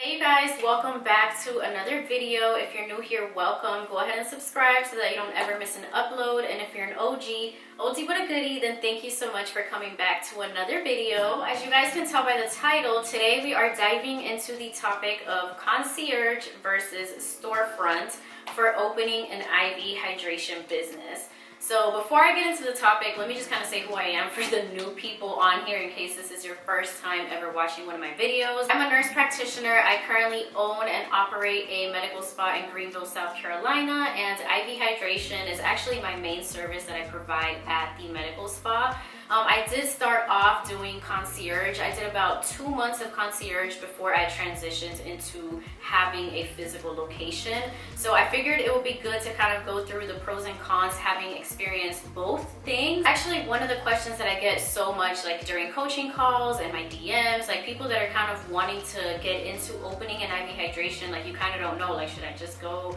Hey you guys, welcome back to another video. If you're new here, welcome. Go ahead and subscribe so that you don't ever miss an upload. And if you're an OG but a goodie, then thank you so much for coming back to another video. As you guys can tell by the title, today we are diving into the topic of concierge versus storefront for opening an IV hydration business. So before I get into the topic, let me just kind of say who I am for the new people on here in case this is your first time ever watching one of my videos. I'm a nurse practitioner. I currently own and operate a medical spa in Greenville, South Carolina, and IV hydration is actually my main service that I provide at the medical spa. I did start off doing concierge. I did about 2 months of concierge before I transitioned into having a physical location. So I figured it would be good to kind of go through the pros and cons having experienced both things. Actually, one of the questions that I get so much like during coaching calls and my DMs, like people that are kind of wanting to get into opening an IV hydration, like you kind of don't know, like should I just go,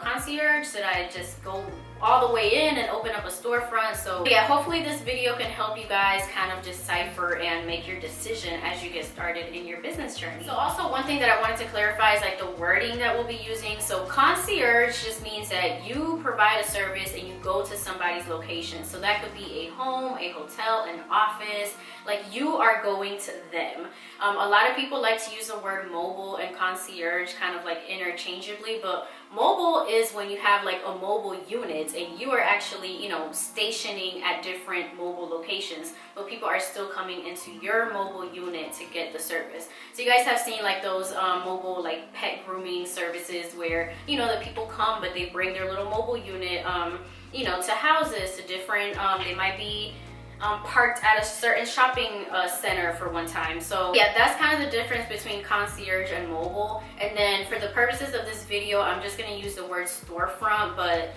concierge? Should I just go all the way in and open up a storefront? So yeah, hopefully this video can help you guys kind of decipher and make your decision as you get started in your business journey. So also one thing that I wanted to clarify is like the wording that we'll be using. So concierge just means that you provide a service and you go to somebody's location. So that could be a home, a hotel, an office, like you are going to them. A lot of people like to use the word mobile and concierge kind of like interchangeably, but mobile is when you have like a mobile unit and you are actually, stationing at different mobile locations, but people are still coming into your mobile unit to get the service. So you guys have seen like those mobile like pet grooming services where, the people come, but they bring their little mobile unit, to houses, to different, they might be parked at a certain shopping center for one time. So yeah, that's kind of the difference between concierge and mobile. And then for the purposes of this video, I'm just going to use the word storefront, but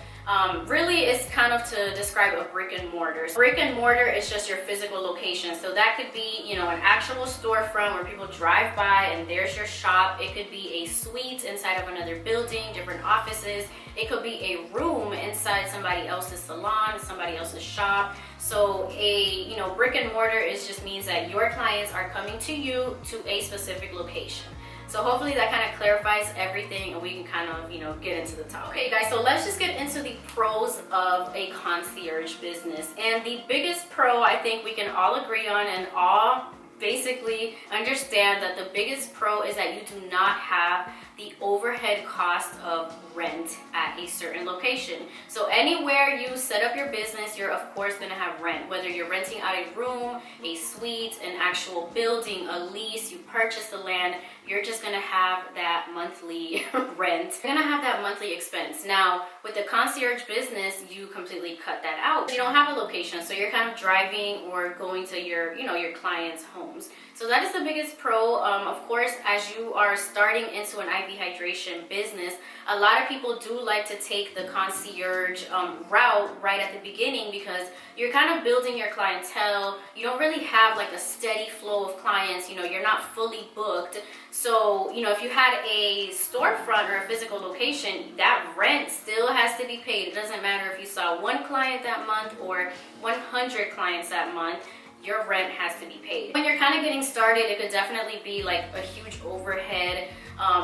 really it's kind of to describe a brick and mortar. Brick and mortar is just your physical location. So that could be, an actual storefront where people drive by and there's your shop. It could be a suite inside of another building, different offices. It could be a room inside somebody else's salon, somebody else's shop. So a, brick and mortar just means that your clients are coming to you to a specific location. So hopefully that kind of clarifies everything and we can kind of, get into the topic. Okay guys, so let's just get into the pros of a concierge business. And the biggest pro I think we can all agree on and all basically understand that the biggest pro is that you do not have the overhead cost of rent at a certain location. So anywhere you set up your business, you're of course going to have rent, whether you're renting out a room, a suite, an actual building, a lease, you purchase the land, you're just going to have that monthly rent. You're going to have that monthly expense. Now, with the concierge business, you completely cut that out. You don't have a location, so you're kind of driving or going to your, your clients' homes. So that is the biggest pro. Of course, as you are starting into an IV hydration business, a lot of people do like to take the concierge route right at the beginning because you're kind of building your clientele. You don't really have like a steady flow of clients. You're not fully booked. So, if you had a storefront or a physical location, that rent still has to be paid. It doesn't matter if you saw one client that month or 100 clients that month. Your rent has to be paid. When you're kind of getting started, it could definitely be like a huge overhead,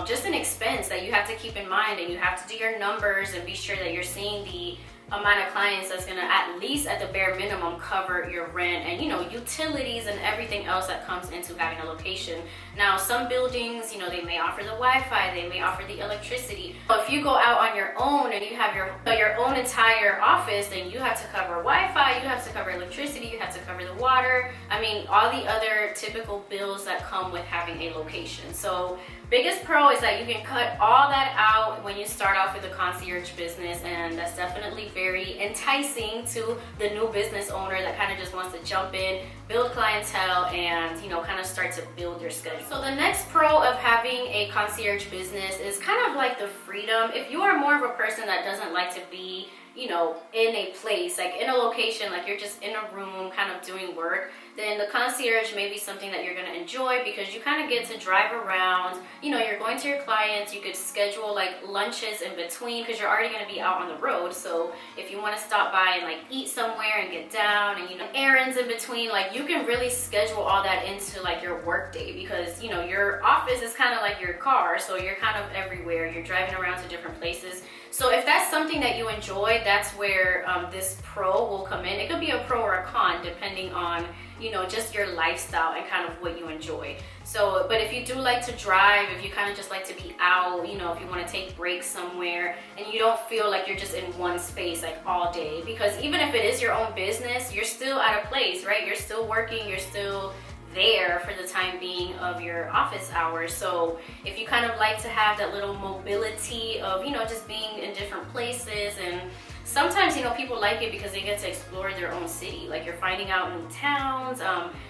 just an expense that you have to keep in mind, and you have to do your numbers and be sure that you're seeing the amount of clients that's gonna at least at the bare minimum cover your rent and utilities and everything else that comes into having a location. Now some buildings, they may offer the Wi-Fi, they may offer the electricity. But if you go out on your own and you have your own entire office, then you have to cover Wi-Fi, you have to cover electricity, you have to cover the water. I mean, all the other typical bills that come with having a location. So biggest pro is that you can cut all that out when you start off with a concierge business, and that's definitely very enticing to the new business owner that kind of just wants to jump in, build clientele, and kind of start to build your schedule. So the next pro of having a concierge business is kind of like the freedom. If you are more of a person that doesn't like to be in a place, like in a location, like you're just in a room kind of doing work, then the concierge may be something that you're going to enjoy because you kind of get to drive around. You're going going to your clients. You could schedule like lunches in between because you're already going to be out on the road. So if you want to stop by and like eat somewhere and get down, and you know, errands in between, like you can really schedule all that into like your work day, because you know your office is kind of like your car, so you're kind of everywhere. You're driving around to different places. So if that's something that you enjoy, that's where this pro will come in. It could be a pro or a con depending on, you know, just your lifestyle and kind of what you enjoy. So, but if you do like to drive, if you kind of just like to be out, you know, if you want to take breaks somewhere and you don't feel like you're just in one space like all day, because even if it is your own business, you're still at a place, right? You're still working, you're still there for the time being of your office hours. So if you kind of like to have that little mobility of, you know, just being in different places, and sometimes, you know, people like it because they get to explore their own city. Like you're finding out new towns,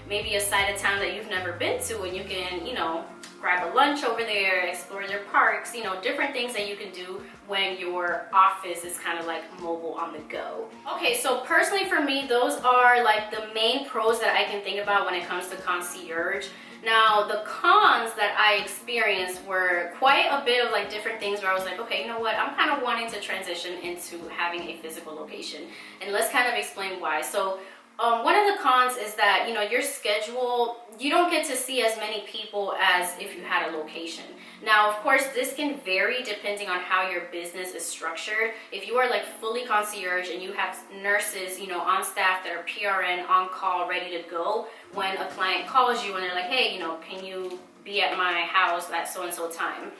maybe a side of town that you've never been to, and you can, you know, grab a lunch over there, explore their parks, you know, different things that you can do when your office is kind of like mobile on the go. Okay, so personally for me, those are like the main pros that I can think about when it comes to concierge. Now, the cons that I experienced were quite a bit of like different things where I was like, okay, you know what, I'm kind of wanting to transition into having a physical location. And let's kind of explain why. So one of the cons is that, you know, your schedule, you don't get to see as many people as if you had a location. Now, of course, this can vary depending on how your business is structured. If you are like fully concierge and you have nurses, you know, on staff that are PRN, on call, ready to go, when a client calls you and they're like, hey, you know, can you be at my house at so-and-so time?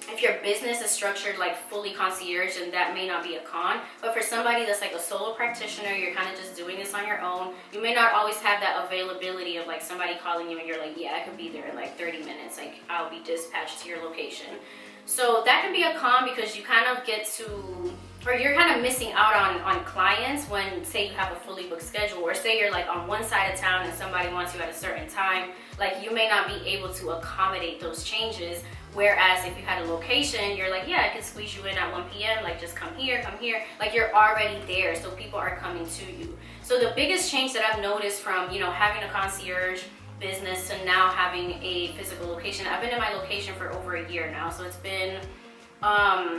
If your business is structured like fully concierge, then that may not be a con. But for somebody that's like a solo practitioner, you're kind of just doing this on your own, you may not always have that availability of like somebody calling you and you're like, yeah, I could be there in like 30 minutes. Like I'll be dispatched to your location. So that can be a con because you kind of get to, or you're kind of missing out on clients when, say, you have a fully booked schedule, or say you're like on one side of town and somebody wants you at a certain time. Like you may not be able to accommodate those changes. Whereas if you had a location, you're like, yeah, I can squeeze you in at 1 p.m. Like just come here. Like you're already there, so people are coming to you. So the biggest change that I've noticed from, you know, having a concierge business to now having a physical location, I've been in my location for over a year now. So it's been about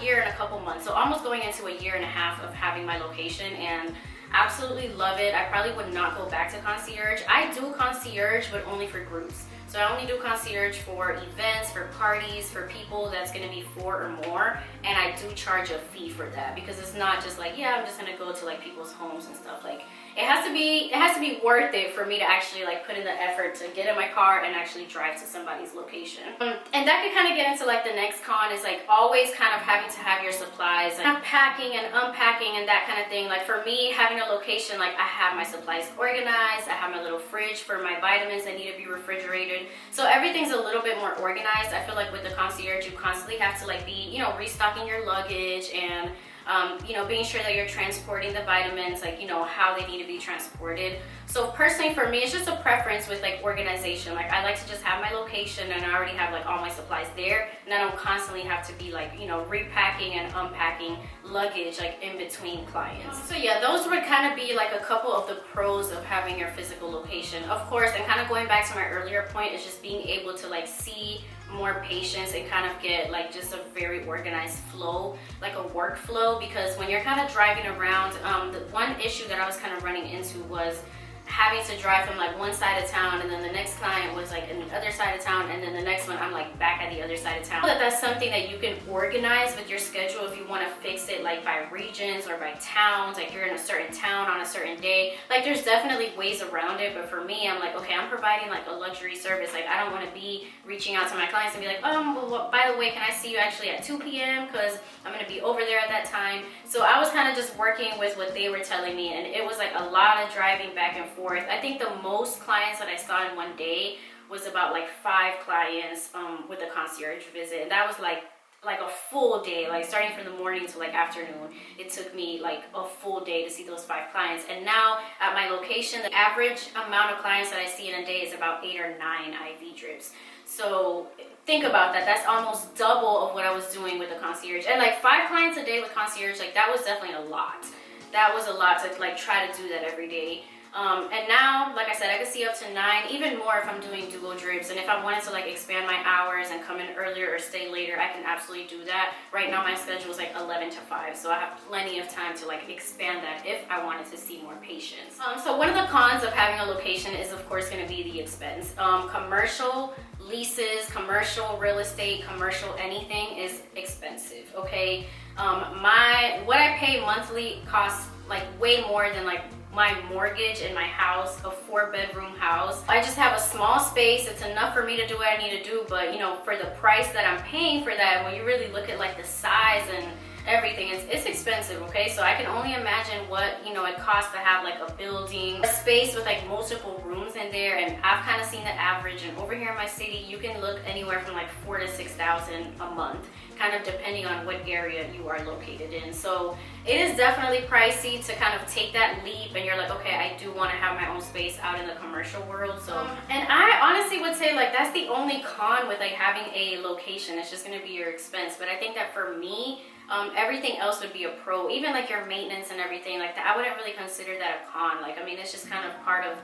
a year and a couple months. So almost going into a year and a half of having my location, and absolutely love it. I probably would not go back to concierge. I do concierge, but only for groups. So I only do concierge for events, for parties, for people that's gonna be 4 or more, and I do charge a fee for that because it's not just like, yeah, I'm just gonna go to like people's homes and stuff. Like it has to be worth it for me to actually like put in the effort to get in my car and actually drive to somebody's location. And that could kind of get into like the next con is like always kind of having to have your supplies, like packing and unpacking and that kind of thing. Like for me, having a location, like I have my supplies organized, I have my little fridge for my vitamins that need to be refrigerated. So everything's a little bit more organized. I feel like with the concierge, you constantly have to like be, you know, restocking your luggage and you know, being sure that you're transporting the vitamins, like, you know, how they need to be transported. So personally for me, it's just a preference with like organization. Like I like to just have my location and I already have like all my supplies there, and I don't constantly have to be like, you know, repacking and unpacking luggage like in between clients. So yeah, those would kind of be like a couple of the pros of having your physical location. Of course, and kind of going back to my earlier point, is just being able to like see more patients and kind of get like just a very organized flow, like a workflow. Because when you're kind of driving around, the one issue that I was kind of running into was having to drive from like one side of town, and then the next client was like in the other side of town, and then the next one I'm like back at the other side of town. That's something that you can organize with your schedule if you want to fix it like by regions or by towns, like you're in a certain town on a certain day. Like there's definitely ways around it, but for me, I'm like, okay, I'm providing like a luxury service. Like I don't want to be reaching out to my clients and be like, well, by the way, can I see you actually at 2 p.m. because I'm going to be over there at that time. So I was kind of just working with what they were telling me, and it was like a lot of driving back and forth. I think the most clients that I saw in one day was about like 5 clients with a concierge visit, and that was like a full day, like starting from the morning to like afternoon. It took me like a full day to see those 5 clients. And now at my location, the average amount of clients that I see in a day is about 8 or 9 IV drips. So think about that. That's almost double of what I was doing with the concierge. And like 5 clients a day with concierge, like that was definitely a lot. That was a lot to like try to do that every day. And now, like I said, I can see up to 9, even more if I'm doing duo drips. And if I wanted to like expand my hours and come in earlier or stay later, I can absolutely do that. Right now my schedule is like 11 to 5, so I have plenty of time to like expand that if I wanted to see more patients. So one of the cons of having a location is of course going to be the expense. Commercial leases, commercial real estate, commercial anything is expensive, okay? What I pay monthly costs like way more than like my mortgage in my house, a 4-bedroom house. I just have a small space. It's enough for me to do what I need to do, but you know, for the price that I'm paying for that, when you really look at like the size and everything, it's expensive, okay? So I can only imagine what, you know, it costs to have like a building, a space with like multiple rooms in there. And I've kind of seen the average, and over here in my city you can look anywhere from like $4,000 to $6,000 a month, kind of depending on what area you are located in. So it is definitely pricey to kind of take that leap, and you're like, okay, I do want to have my own space out in the commercial world. So and I honestly would say like that's the only con with like having a location. It's just going to be your expense. But I think that for me, everything else would be a pro. Even like your maintenance and everything like that, I wouldn't really consider that a con. Like, I mean, it's just kind of part of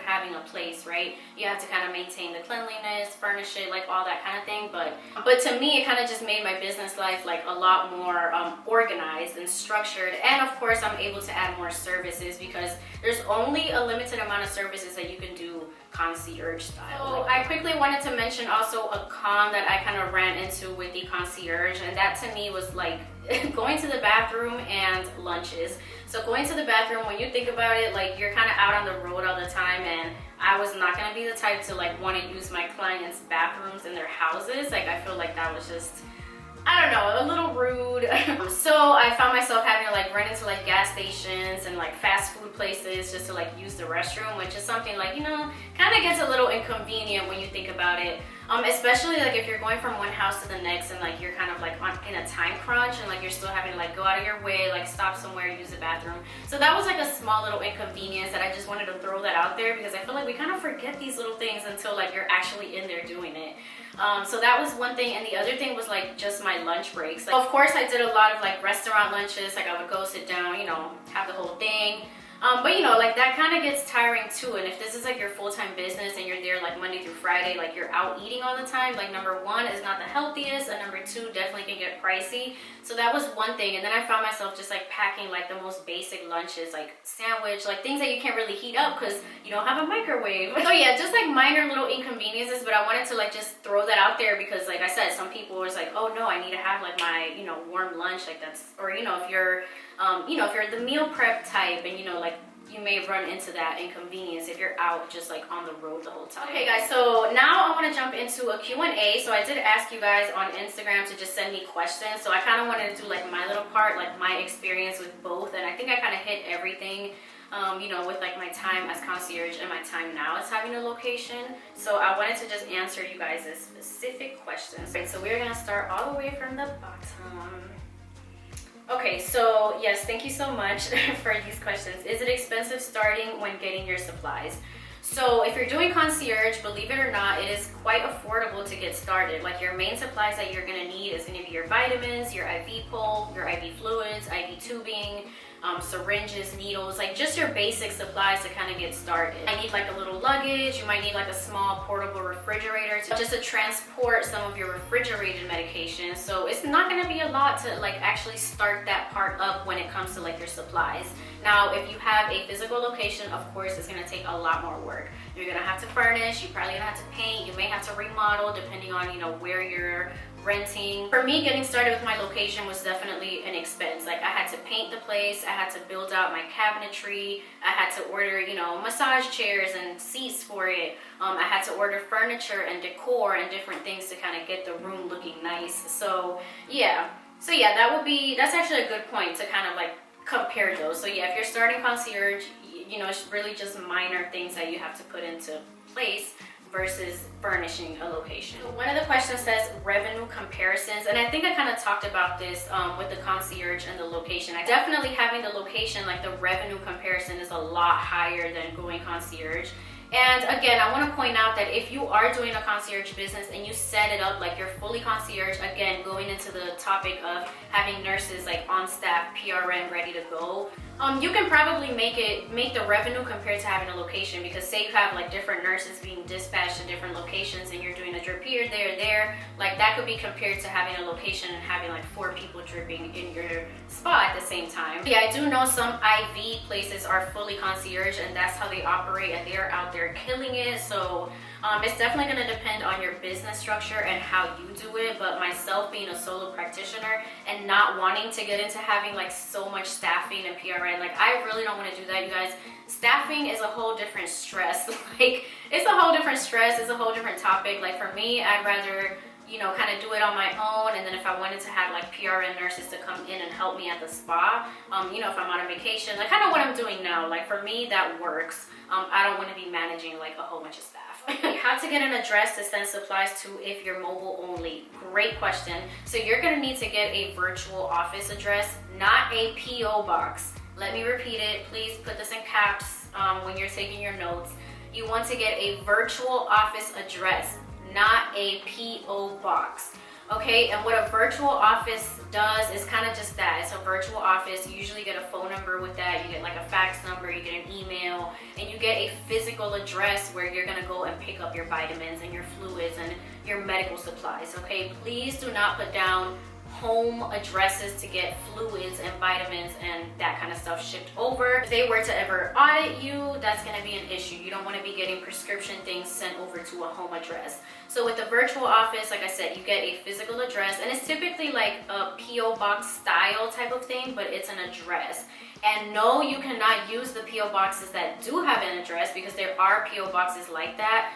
having a place, right? You have to kind of maintain the cleanliness, furnish it, like all that kind of thing. But to me, it kind of just made my business life like a lot more organized and structured. And of course, I'm able to add more services because there's only a limited amount of services that you can do concierge style. So I quickly wanted to mention also a con that I kind of ran into with the concierge, and that to me was like going to the bathroom and lunches. So going to the bathroom, when you think about it, like you're kind of out on the road all the time, and I was not going to be the type to like want to use my clients' bathrooms in their houses. Like I feel like that was just, I don't know, a little rude. So I found myself having to like run into like gas stations and like fast food places just to like use the restroom, which is something like, you know, kind of gets a little inconvenient when you think about it. Especially like if you're going from one house to the next and like you're kind of like in a time crunch and like you're still having to like go out of your way, like stop somewhere, use the bathroom. So that was like a small little inconvenience that I just wanted to throw that out there, because I feel like we kind of forget these little things until like you're actually in there doing it. So that was one thing. And the other thing was like just my lunch breaks. Like, of course I did a lot of like restaurant lunches. Like I would go sit down, you know, have the whole thing. But you know, like that kind of gets tiring too. And if this is like your full-time business and you're there like Monday through Friday, like you're out eating all the time, like number one is not the healthiest, and number two definitely can get pricey. So that was one thing. And then I found myself just like packing like the most basic lunches, like sandwich, like things that you can't really heat up because you don't have a microwave. So yeah, just like minor little inconveniences, but I wanted to like just throw that out there because like I said, some people was like, oh no, I need to have like my, you know, warm lunch, like that's, or you know, if you're if you're the meal prep type, and you know, like you may run into that inconvenience if you're out just like on the road the whole time. Okay guys, so now I want to jump into a Q&A. So I did ask you guys on Instagram to just send me questions. So I kind of wanted to do like my little part, like my experience with both. And I think I kind of hit everything, you know, with like my time as concierge and my time now as having a location. So I wanted to just answer you guys' specific questions. Right, so we're going to start all the way from the bottom. Okay, so yes, thank you so much for these questions. Is it expensive starting when getting your supplies? So if you're doing concierge, believe it or not, it is quite affordable to get started. Like your main supplies that you're gonna need is gonna be your vitamins, your IV pole, your IV fluids, IV tubing, syringes, needles, like just your basic supplies to kind of get started. I need like a little luggage. You might need like a small portable refrigerator to transport some of your refrigerated medication. So it's not going to be a lot to like actually start that part up when it comes to like your supplies. Now, if you have a physical location, of course, it's going to take a lot more work. You're going to have to furnish. You're probably going to have to paint. You may have to remodel depending on, you know, where you're renting. For me, getting started with my location was definitely an expense. Like I had to paint the place, I had to build out my cabinetry, I had to order, you know, massage chairs and seats for it. I had to order furniture and decor and different things to kind of get the room looking nice. So yeah, that's actually a good point to kind of like compare those. So yeah, if you're starting concierge, you know, it's really just minor things that you have to put into place versus furnishing a location. So one of the questions says revenue comparisons, and I think I kind of talked about this with the concierge and the location. Definitely having the location, like the revenue comparison is a lot higher than going concierge. And again, I want to point out that if you are doing a concierge business and you set it up like you're fully concierge, again, going into the topic of having nurses like on staff, PRN, ready to go, you can probably make the revenue compared to having a location, because say you have like different nurses being dispatched to different locations and you're doing a drip here, there, like that could be compared to having a location and having like 4 people dripping in your spa at the same time. Yeah, I do know some IV places are fully concierge and that's how they operate, and they're out there killing it. So it's definitely going to depend on your business structure and how you do it. But myself being a solo practitioner and not wanting to get into having like so much staffing and PRN, like I really don't want to do that, you guys. Staffing is a whole different stress. Like it's a whole different stress, it's a whole different topic. Like for me, I'd rather, you know, kind of do it on my own, and then if I wanted to have like PRN nurses to come in and help me at the spa, you know, if I'm on a vacation, like kind of what I'm doing now, like for me that works. I don't want to be managing like a whole bunch of staff. How to get an address to send supplies to if you're mobile only? Great question. So you're going to need to get a virtual office address, not a PO box. Let me repeat it. Please put this in caps when you're taking your notes. You want to get a virtual office address, not a PO box. Okay, and what a virtual office does is kind of just that. It's a virtual office. You usually get a phone number with that. You get like a fax number, you get an email, and you get a physical address where you're gonna go and pick up your vitamins and your fluids and your medical supplies. Okay, please do not put down home addresses to get fluids and vitamins and that kind of stuff shipped over. If they were to ever audit you, that's going to be an issue. You don't want to be getting prescription things sent over to a home address. So with the virtual office, like I said, you get a physical address, and it's typically like a PO box style type of thing, but it's an address. And no, you cannot use the PO boxes that do have an address, because there are PO boxes like that.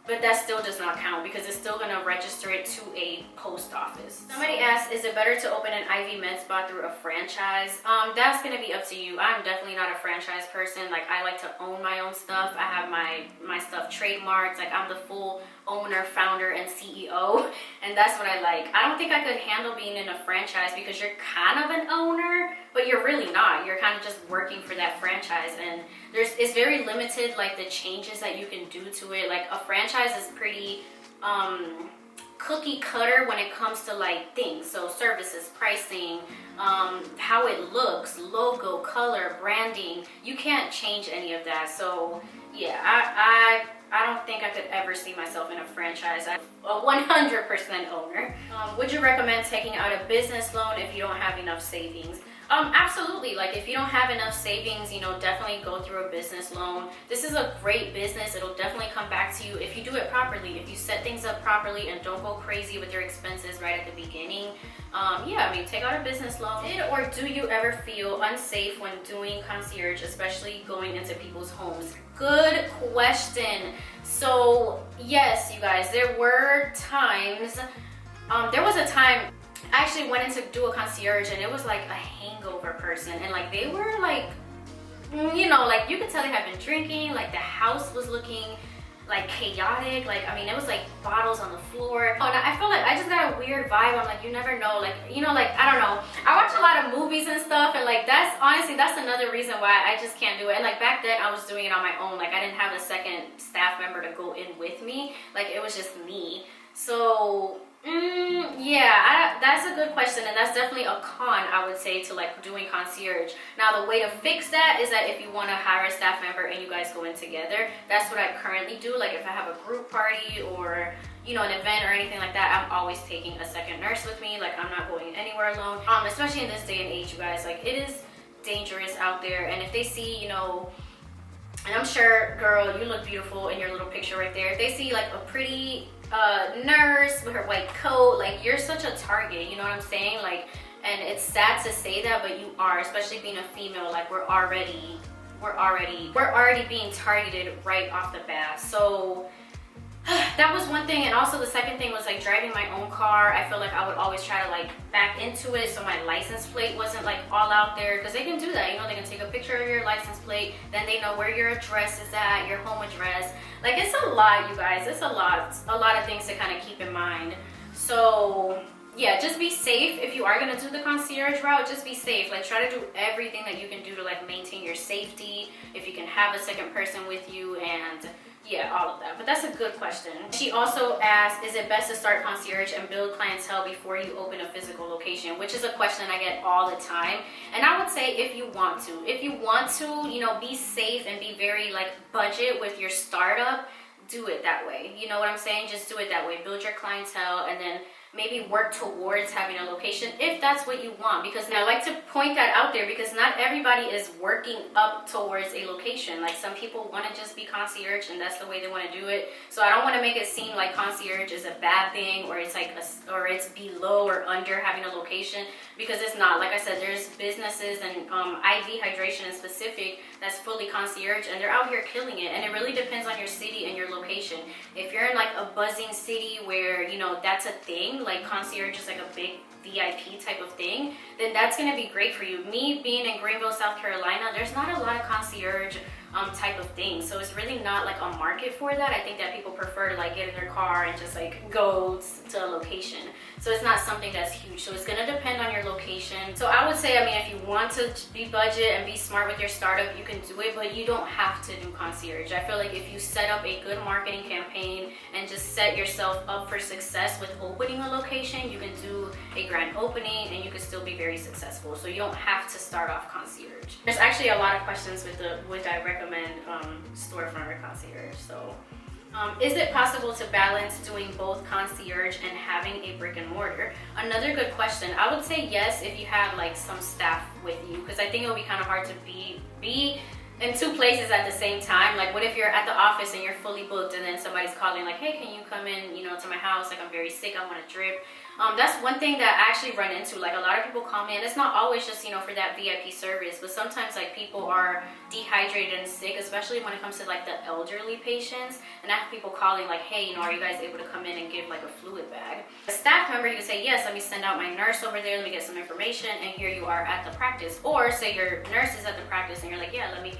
But that still does not count, because it's still going to register it to a post office. Somebody asked, is it better to open an IV med spa through a franchise? That's going to be up to you. I'm definitely not a franchise person. Like, I like to own my own stuff. I have my stuff trademarked. Like, I'm the full owner, founder, and CEO, and that's what I like. I don't think I could handle being in a franchise, because you're kind of an owner, but you're really not. You're kind of just working for that franchise, and it's very limited, like the changes that you can do to it. Like a franchise is pretty cookie cutter when it comes to like things, so services, pricing, how it looks, logo, color, branding. You can't change any of that. So yeah, I don't think I could ever see myself in a franchise. I'm a 100% owner. Would you recommend taking out a business loan if you don't have enough savings? Absolutely. Like if you don't have enough savings, you know, definitely go through a business loan. This is a great business. It'll definitely come back to you if you do it properly. If you set things up properly and don't go crazy with your expenses right at the beginning. Yeah, I mean, take out a business loan. Or do you ever feel unsafe when doing concierge, especially going into people's homes? Good question. So yes, you guys, there were times, there was a time I actually went in to do a concierge, and it was like a hangover person, and like they were like, you know, like you could tell they had been drinking. Like the house was looking like chaotic. Like, I mean, it was like bottles on the floor. Oh, and I feel like I just got a weird vibe. I'm like, you never know. Like, you know, like, I don't know. I watch a lot of movies and stuff, and like that's honestly, that's another reason why I just can't do it. And like back then I was doing it on my own. Like I didn't have a second staff member to go in with me. Like it was just me. So yeah, that's a good question, and that's definitely a con, I would say, to like doing concierge. Now the way to fix that is that if you want to hire a staff member and you guys go in together, that's what I currently do. Like if I have a group party or, you know, an event or anything like that, I'm always taking a second nurse with me. Like I'm not going anywhere alone, especially in this day and age, you guys. Like it is dangerous out there, and if they see, you know, and I'm sure, girl, you look beautiful in your little picture right there. If they see like a pretty nurse with her white coat, like you're such a target, you know what I'm saying? Like, and it's sad to say that, but you are, especially being a female. Like we're already being targeted right off the bat. So that was one thing. And also the second thing was like driving my own car. I feel like I would always try to like back into it so my license plate wasn't like all out there, because they can do that, you know, they can take a picture of your license plate, then they know where your address is at, your home address. Like it's a lot, you guys. It's a lot of things to kind of keep in mind. So yeah, just be safe. If you are gonna do the concierge route, just be safe. Like, try to do everything that you can do to like maintain your safety. If you can have a second person with you, and yeah, all of that. But that's a good question. She also asked, is it best to start concierge and build clientele before you open a physical location? Which is a question I get all the time. And I would say if you want to. If you want to, you know, be safe and be very like budget with your startup, do it that way. You know what I'm saying? Just do it that way. Build your clientele and then maybe work towards having a location if that's what you want. Because I like to point that out there, because not everybody is working up towards a location. Like, some people want to just be concierge and that's the way they want to do it. So I don't want to make it seem like concierge is a bad thing, or it's like or it's below or under having a location, because it's not. Like I said, there's businesses and IV hydration in specific that's fully concierge, and they're out here killing it. And it really depends on your city and your location. If you're in like a buzzing city where, you know, that's a thing, like concierge is like a big VIP type of thing, then that's going to be great for you. Me being in Greenville, South Carolina, there's not a lot of concierge type of thing, so it's really not like a market for that. I think that people prefer to like get in their car and just like go to a location, so it's not something that's huge. So it's going to depend on your location. So I would say, I mean, if you want to be budget and be smart with your startup, you can do it, but you don't have to do concierge. I feel like if you set up a good marketing campaign and just set yourself up for success with opening a location, you can do a grand opening and you can still be very successful. So you don't have to start off concierge. There's actually a lot of questions with the would I recommend storefront or concierge. So is it possible to balance doing both concierge and having a brick and mortar? Another good question. I would say yes, if you have like some staff with you, because I think it would be kind of hard to be in two places at the same time. Like, what if you're at the office and you're fully booked and then somebody's calling like, hey, can you come in, you know, to my house? Like, I'm very sick, I want a drip. That's one thing that I actually run into. Like, a lot of people call me, and it's not always just, you know, for that VIP service, but sometimes like people are dehydrated and sick, especially when it comes to like the elderly patients. And I have people calling like, hey, you know, are you guys able to come in and give like a fluid bag? A staff member, you can say, yes, let me send out my nurse over there, let me get some information, and here you are at the practice. Or say your nurse is at the practice and you're like, yeah, let me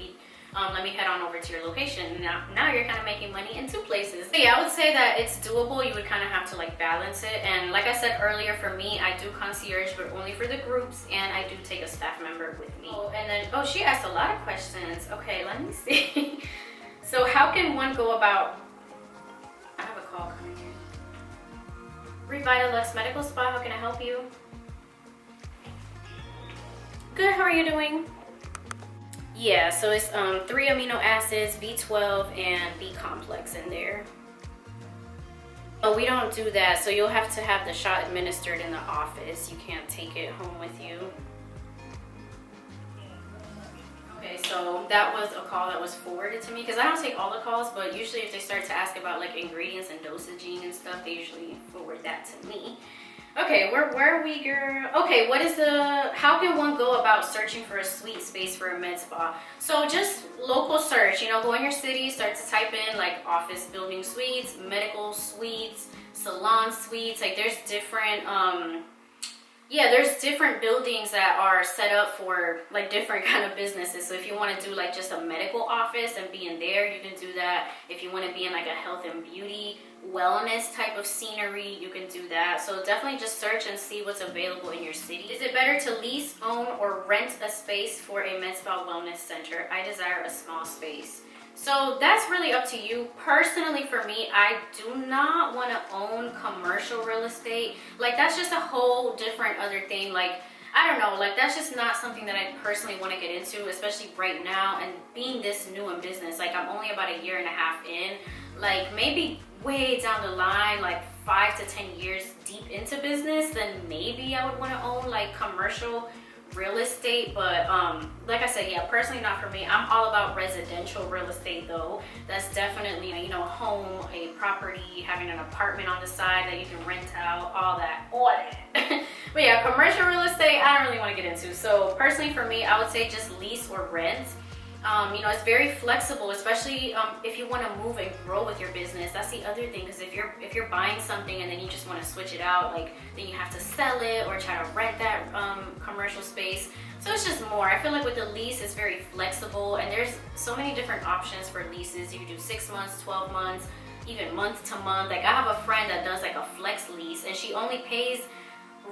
head on over to your location. Now you're kind of making money in two places. But yeah, I would say that it's doable. You would kind of have to like balance it. And like I said earlier, for me, I do concierge, but only for the groups, and I do take a staff member with me. Oh, and then, she asked a lot of questions. Okay, let me see. So how can one go about, I have a call coming in. Revitalux Medical Spa, how can I help you? Good, how are you doing? Yeah, so it's 3 amino acids, B12, and B complex in there. Oh, we don't do that, so you'll have to have the shot administered in the office. You can't take it home with you. Okay, so that was a call that was forwarded to me, because I don't take all the calls, but usually if they start to ask about like ingredients and dosaging and stuff, they usually forward that to me. Okay, where are we, girl? Okay, how can one go about searching for a suite space for a med spa? So just local search, you know, go in your city, start to type in like office building suites, medical suites, salon suites. Like, there's different, there's different buildings that are set up for like different kind of businesses. So if you want to do like just a medical office and be in there, you can do that. If you want to be in like a health and beauty wellness type of scenery, you can do that. So definitely just search and see what's available in your city. Is it better to lease, own, or rent a space for a med spa wellness center? I desire a small space. So that's really up to you. Personally, for me, I do not want to own commercial real estate. Like, that's just a whole different other thing. Like, I don't know, like, that's just not something that I personally want to get into, especially right now, and being this new in business. Like, I'm only about 1.5 years in. Like, maybe way down the line, like 5 to 10 years deep into business, then maybe I would want to own like commercial real estate. But like I said, yeah, personally not for me. I'm all about residential real estate though. That's definitely, you know, a home, a property, having an apartment on the side that you can rent out, all that. But yeah, commercial real estate, I don't really want to get into. So personally for me, I would say just lease or rent. You know, it's very flexible, especially if you want to move and grow with your business. That's the other thing, because if you're buying something and then you just want to switch it out, like, then you have to sell it or try to rent that commercial space. So it's just more. I feel like with the lease, it's very flexible, and there's so many different options for leases. You can do 6 months, 12 months, even month to month. Like, I have a friend that does like a flex lease, and she only pays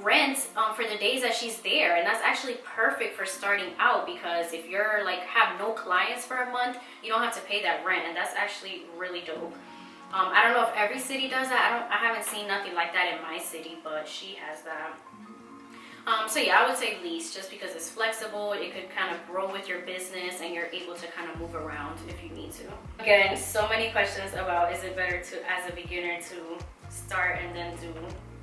rent for the days that she's there, and that's actually perfect for starting out, because if you're like have no clients for a month, you don't have to pay that rent, and that's actually really dope. I don't know if every city does that. I haven't seen nothing like that in my city, but she has that. So yeah, I would say lease, just because it's flexible. It could kind of grow with your business, and you're able to kind of move around if you need to. Again, so many questions about, is it better to, as a beginner, to start and then do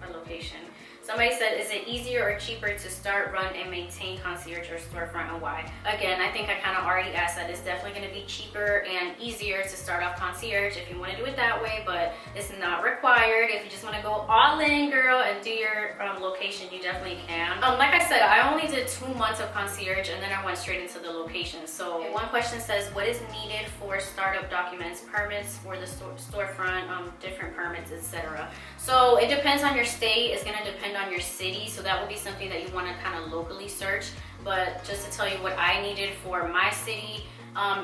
a location? Somebody said, is it easier or cheaper to start, run, and maintain Concierge or Storefront, and why? Again, I think I kind of already asked that. It's definitely going to be cheaper and easier to start off Concierge if you want to do it that way, but it's not required. If you just want to go all in, girl, and do your location, you definitely can. Like I said, I only did 2 months of Concierge, and then I went straight into the location. So one question says, what is needed for startup documents, permits for the storefront, different permits, etc. So it depends on your state. It's going to depend on your city, so that will be something that you want to kind of locally search. But just to tell you what I needed for my city,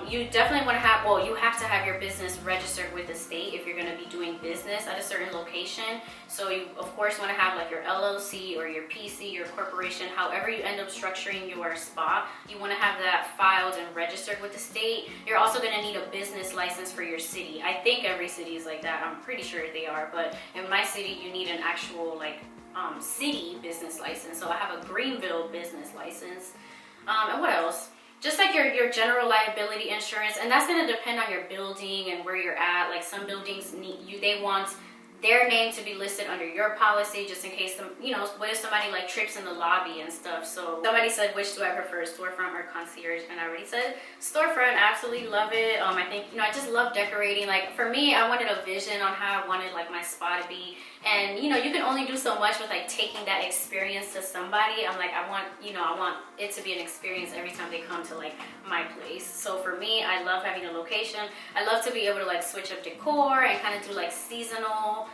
you definitely want to have, well, you have to have your business registered with the state if you're going to be doing business at a certain location. So you of course want to have like your LLC or your PC, your corporation, however you end up structuring your spot, you want to have that filed and registered with the state. You're also going to need a business license for your city. I think every city is like that. I'm pretty sure they are, but in my city you need an actual like city business license. So I have a Greenville business license. And what else? Just like your general liability insurance, and that's going to depend on your building and where you're at. Like some buildings they want their name to be listed under your policy, just in case what if somebody like trips in the lobby and stuff. So somebody said, which do I prefer, Storefront or Concierge? And I already said Storefront. Absolutely love it. I think I just love decorating. Like for me, I wanted a vision on how I wanted like my spa to be, and you can only do so much with like taking that experience to somebody. I'm like, I want it to be an experience every time they come to like my place. So for me, I love having a location. I love to be able to like switch up decor and kind of do like seasonal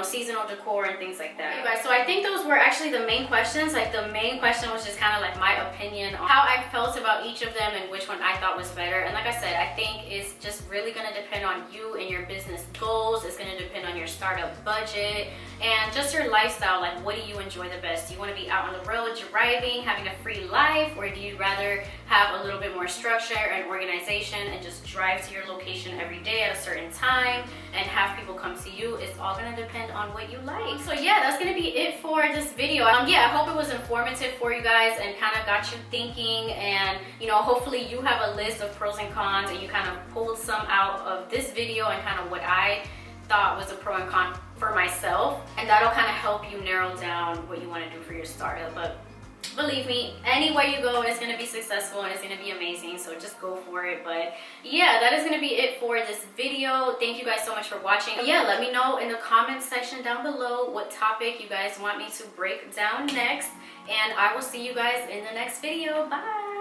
seasonal decor and things like that. Okay, guys, so I think those were actually the main questions. Like the main question was just kind of like my opinion on how I felt about each of them and which one I thought was better. And like I said, I think it's just really going to depend on you and your business goals. It's going to depend on your startup budget and just your lifestyle. Like, what do you enjoy the best? Do you want to be out on the road driving, having a free life, or do you rather have a little bit more structure and organization and just drive to your location every day at a certain time and have people come to you? It's all going to depend on what you like. So yeah, that's going to be it for this video. Yeah, I hope it was informative for you guys and kind of got you thinking, and hopefully you have a list of pros and cons and you kind of pulled some out of this video and kind of what I thought was a pro and con for myself, and that'll kind of help you narrow down what you want to do for your startup. But believe me, anywhere you go, it's going to be successful and it's going to be amazing, so just go for it. But yeah, that is going to be it for this video. Thank you guys so much for watching. Yeah, let me know in the comments section down below what topic you guys want me to break down next, and I will see you guys in the next video. Bye.